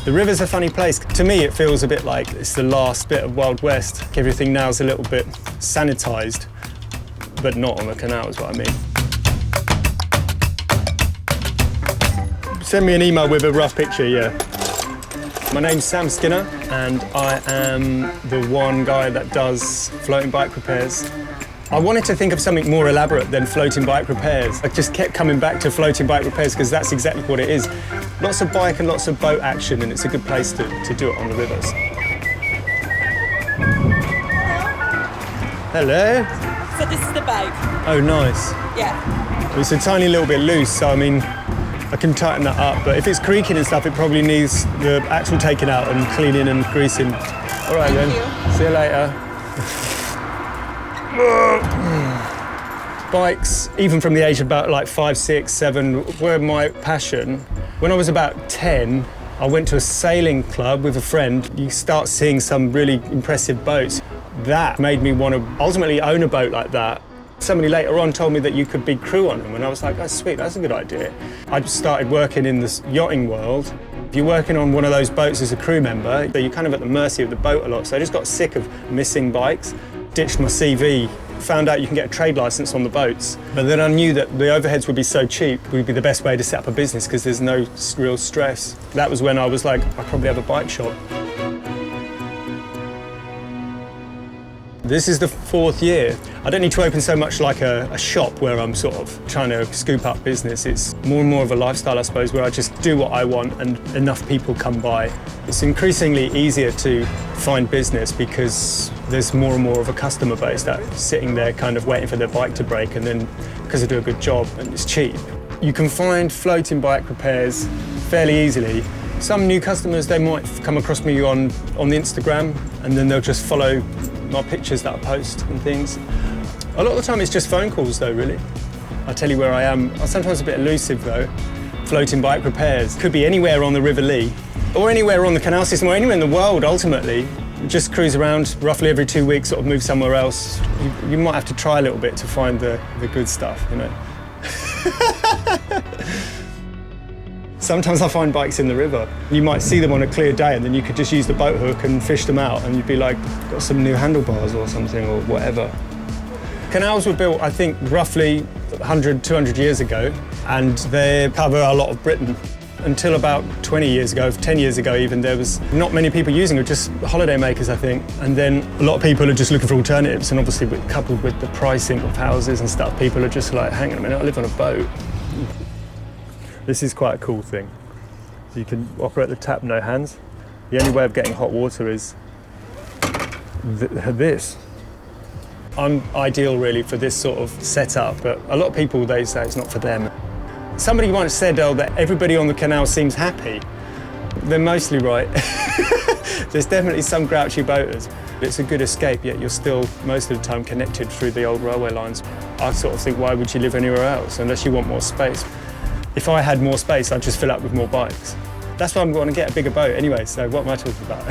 The river's a funny place. To me, it feels a bit like it's the last bit of Wild West. Everything now is a little bit sanitised, but not on the canal is what I mean. Send me an email with a rough picture, yeah. My name's Sam Skinner, and I am the one guy that does floating bike repairs. I wanted to think of something more elaborate than floating bike repairs. I just kept coming back to floating bike repairs because that's exactly what it is. Lots of bike and lots of boat action, and it's a good place to do it on the rivers. Hello. So this is the bike. Oh, nice. Yeah. It's a tiny little bit loose, so I mean, I can tighten that up, but if it's creaking and stuff, it probably needs the axle taken out and cleaning and greasing. All right, Thank then. you. See you later. Bikes, even from the age of about like 5, 6, 7, were my passion. When I was about 10, I went to a sailing club with a friend. You start seeing some really impressive boats. That made me want to ultimately own a boat like that. Somebody later on told me that you could be crew on them, and I was like, oh, sweet, that's a good idea. I started working in the yachting world. If you're working on one of those boats as a crew member, you're kind of at the mercy of the boat a lot, so I just got sick of missing bikes, ditched my CV, found out you can get a trade license on the boats. But then I knew that the overheads would be so cheap, it would be the best way to set up a business because there's no real stress. That was when I was like, I probably have a bike shop. This is the 4th year. I don't need to open so much like a shop where I'm sort of trying to scoop up business. It's more and more of a lifestyle, I suppose, where I just do what I want and enough people come by. It's increasingly easier to find business because there's more and more of a customer base that's sitting there kind of waiting for their bike to break, and then because I do a good job and it's cheap. You can find floating bike repairs fairly easily. Some new customers, they might come across me on the Instagram, and then they'll just follow my pictures that I post and things. A lot of the time it's just phone calls though, really. I'll tell you where I am. I'm sometimes a bit elusive though. Floating bike repairs. Could be anywhere on the River Lee, or anywhere on the canal system, or anywhere in the world ultimately. Just cruise around roughly every 2 weeks, sort of move somewhere else. You might have to try a little bit to find the good stuff, you know. Sometimes I find bikes in the river. You might see them on a clear day and then you could just use the boat hook and fish them out and you'd be like, got some new handlebars or something or whatever. Canals were built, I think, roughly 100, 200 years ago, and they cover a lot of Britain. Until about 20 years ago, 10 years ago even, there was not many people using it, just holiday makers, I think. And then a lot of people are just looking for alternatives, and obviously coupled with the pricing of houses and stuff, people are just like, hang on a minute, I live on a boat. This is quite a cool thing. You can operate the tap, no hands. The only way of getting hot water is this. I'm ideal really for this sort of setup, but a lot of people, they say it's not for them. Somebody once said, oh, that everybody on the canal seems happy. They're mostly right. There's definitely some grouchy boaters. It's a good escape, yet you're still most of the time connected through the old railway lines. I sort of think, why would you live anywhere else unless you want more space? If I had more space, I'd just fill up with more bikes. That's why I'm going to get a bigger boat anyway, so what am I talking about?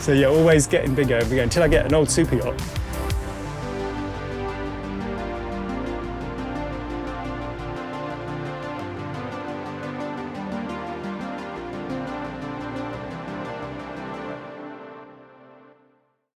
So yeah, always getting bigger and bigger until I get an old super yacht.